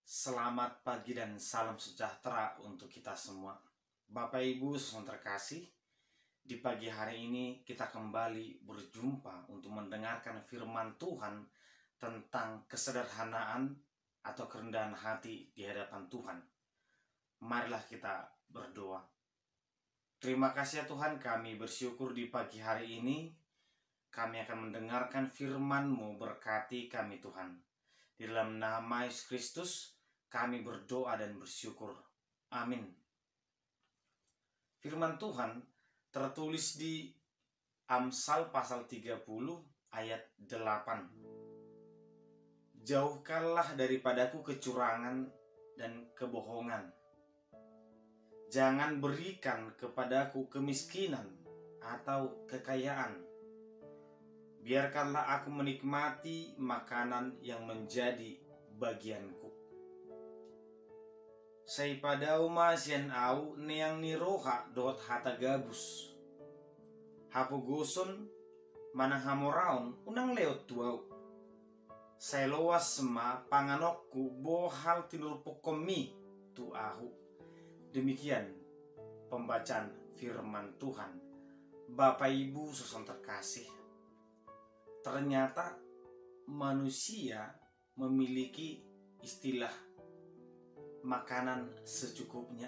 Selamat pagi dan salam sejahtera untuk kita semua. Bapak Ibu saudara terkasih, di pagi hari ini kita kembali berjumpa untuk mendengarkan firman Tuhan tentang kesederhanaan atau kerendahan hati di hadapan Tuhan. Marilah kita berdoa. Terima kasih ya Tuhan, kami bersyukur di pagi hari ini kami akan mendengarkan firman-Mu. Berkati kami Tuhan. Di dalam nama Yesus Kristus kami berdoa dan bersyukur. Amin. Firman Tuhan tertulis di Amsal pasal 30 ayat 8. Jauhkanlah daripadaku kecurangan dan kebohongan. Jangan berikan kepadaku kemiskinan atau kekayaan. Biarkanlah aku menikmati makanan yang menjadi bagianku. Say padau masyan au neang niroha dot hata gabus. Hapuguson manang hamoraon unang leot tuau. Say loas sema panganokku bohal tinurpukomi tu ahu. Demikian pembacaan firman Tuhan. Bapak Ibu saudara terkasih, ternyata manusia memiliki istilah makanan secukupnya.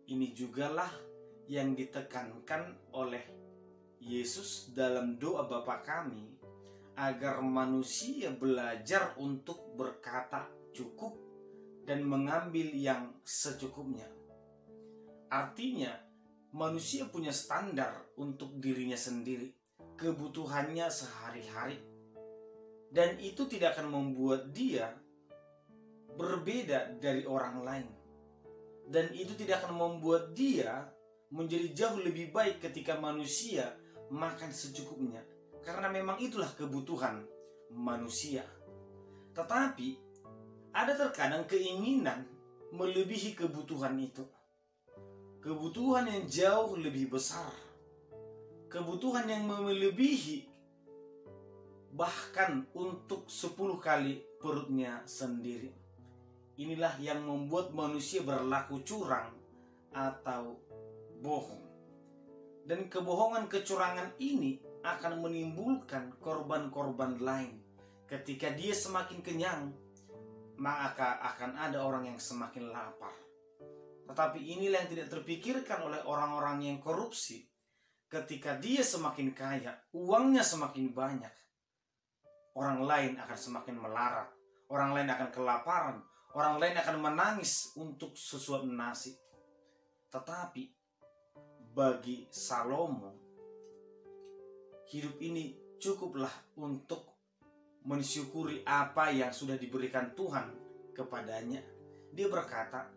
Ini jugalah yang ditekankan oleh Yesus dalam doa Bapa kami, agar manusia belajar untuk berkata cukup dan mengambil yang secukupnya. Artinya, manusia punya standar untuk dirinya sendiri, kebutuhannya sehari-hari, dan itu tidak akan membuat dia berbeda dari orang lain, dan itu tidak akan membuat dia menjadi jauh lebih baik ketika manusia makan secukupnya, karena memang itulah kebutuhan manusia. Tetapi ada terkadang keinginan melebihi kebutuhan itu, kebutuhan yang jauh lebih besar, kebutuhan yang melebihi bahkan untuk 10 kali perutnya sendiri. Inilah yang membuat manusia berlaku curang atau bohong. Dan kebohongan kecurangan ini akan menimbulkan korban-korban lain. Ketika dia semakin kenyang, maka akan ada orang yang semakin lapar. Tetapi inilah yang tidak terpikirkan oleh orang-orang yang korupsi. Ketika dia semakin kaya, uangnya semakin banyak, orang lain akan semakin melarat, orang lain akan kelaparan, orang lain akan menangis untuk sesuap nasi. Tetapi bagi Salomo, hidup ini cukuplah untuk mensyukuri apa yang sudah diberikan Tuhan kepadanya. Dia berkata,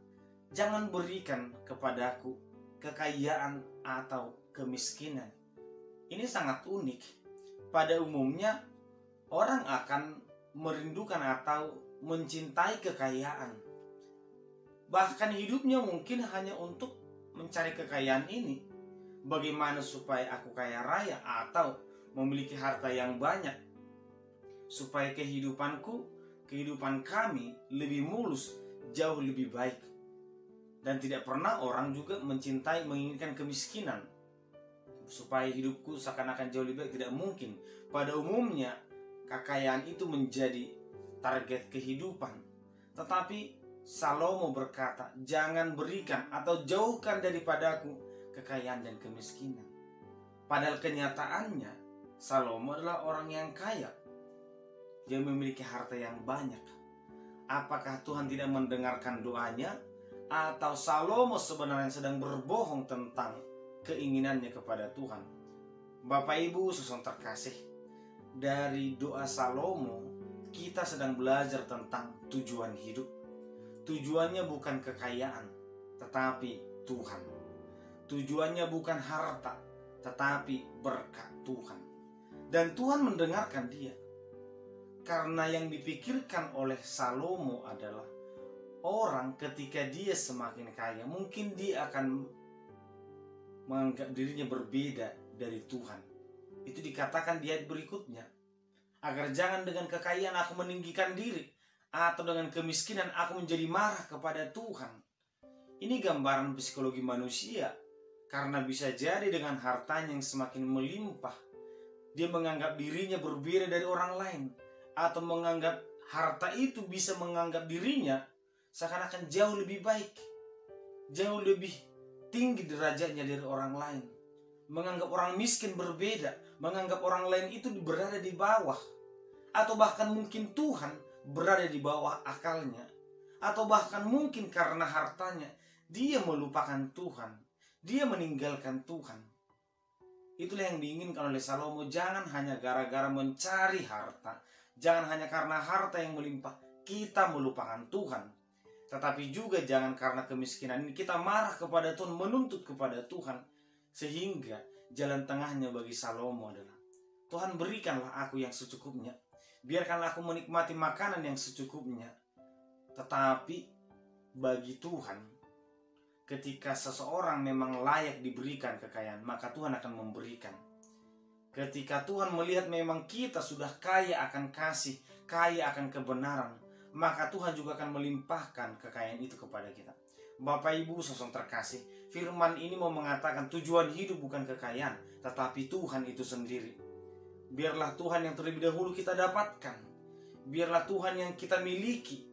jangan berikan kepadaku kekayaan atau kemiskinan. Ini sangat unik. Pada umumnya orang akan merindukan atau mencintai kekayaan. Bahkan hidupnya mungkin hanya untuk mencari kekayaan ini. Bagaimana supaya aku kaya raya atau memiliki harta yang banyak, supaya kehidupan kami lebih mulus, jauh lebih baik. Dan tidak pernah orang juga menginginkan kemiskinan, supaya hidupku seakan-akan jauh lebih baik. Tidak mungkin. Pada umumnya kekayaan itu menjadi target kehidupan. Tetapi Salomo berkata, jangan berikan atau jauhkan daripadaku kekayaan dan kemiskinan. Padahal kenyataannya Salomo adalah orang yang kaya. Dia memiliki harta yang banyak. Apakah Tuhan tidak mendengarkan doanya? Atau Salomo sebenarnya sedang berbohong tentang keinginannya kepada Tuhan? Bapak Ibu saudara terkasih, dari doa Salomo kita sedang belajar tentang tujuan hidup. Tujuannya bukan kekayaan, tetapi Tuhan. Tujuannya bukan harta, tetapi berkat Tuhan. Dan Tuhan mendengarkan dia. Karena yang dipikirkan oleh Salomo adalah orang ketika dia semakin kaya, mungkin dia akan menganggap dirinya berbeda dari Tuhan. Itu dikatakan di ayat berikutnya. Agar jangan dengan kekayaan aku meninggikan diri, atau dengan kemiskinan aku menjadi marah kepada Tuhan. Ini gambaran psikologi manusia, karena bisa jadi dengan hartanya yang semakin melimpah, dia menganggap dirinya berbeda dari orang lain, atau menganggap harta itu bisa menganggap dirinya seakan-akan jauh lebih baik, jauh lebih tinggi derajatnya dari orang lain. Menganggap orang miskin berbeda, menganggap orang lain itu berada di bawah, atau bahkan mungkin Tuhan berada di bawah akalnya, atau bahkan mungkin karena hartanya dia melupakan Tuhan, dia meninggalkan Tuhan. Itulah yang diinginkan oleh Salomo. Jangan hanya gara-gara mencari harta, jangan hanya karena harta yang melimpah kita melupakan Tuhan, tetapi juga jangan karena kemiskinan ini kita marah kepada Tuhan, menuntut kepada Tuhan. Sehingga jalan tengahnya bagi Salomo adalah, Tuhan berikanlah aku yang secukupnya, biarkanlah aku menikmati makanan yang secukupnya. Tetapi bagi Tuhan, ketika seseorang memang layak diberikan kekayaan, maka Tuhan akan memberikan. Ketika Tuhan melihat memang kita sudah kaya akan kasih, kaya akan kebenaran, maka Tuhan juga akan melimpahkan kekayaan itu kepada kita. Bapak Ibu saudara terkasih, firman ini mau mengatakan tujuan hidup bukan kekayaan, tetapi Tuhan itu sendiri. Biarlah Tuhan yang terlebih dahulu kita dapatkan, biarlah Tuhan yang kita miliki,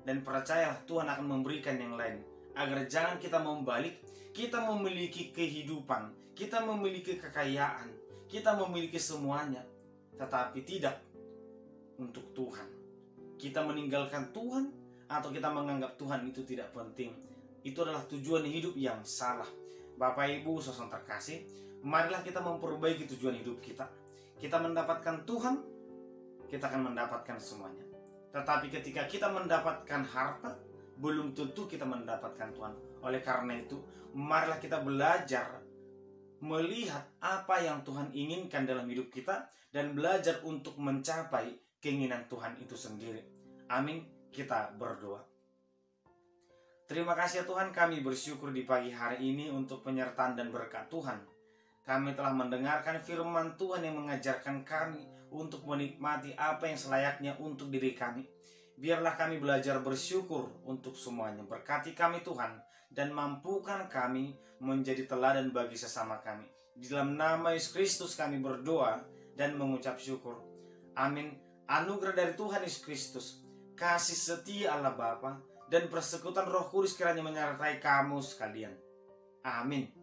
dan percayalah Tuhan akan memberikan yang lain. Agar jangan kita membalik, kita memiliki kehidupan, kita memiliki kekayaan, kita memiliki semuanya, tetapi tidak untuk Tuhan. Kita meninggalkan Tuhan, atau kita menganggap Tuhan itu tidak penting. Itu adalah tujuan hidup yang salah. Bapak Ibu saudara terkasih, marilah kita memperbaiki tujuan hidup kita. Kita mendapatkan Tuhan, kita akan mendapatkan semuanya. Tetapi ketika kita mendapatkan harta, belum tentu kita mendapatkan Tuhan. Oleh karena itu, marilah kita belajar melihat apa yang Tuhan inginkan dalam hidup kita, dan belajar untuk mencapai keinginan Tuhan itu sendiri. Amin. Kita berdoa. Terima kasih ya Tuhan, kami bersyukur di pagi hari ini untuk penyertaan dan berkat Tuhan. Kami telah mendengarkan firman Tuhan yang mengajarkan kami untuk menikmati apa yang selayaknya untuk diri kami. Biarlah kami belajar bersyukur untuk semuanya. Berkati kami Tuhan, dan mampukan kami menjadi teladan bagi sesama kami. Di dalam nama Yesus Kristus kami berdoa dan mengucap syukur. Amin. Anugerah dari Tuhan Yesus Kristus, kasih setia Allah Bapa, dan persekutuan Roh Kudus kiranya menyertai kamu sekalian. Amin.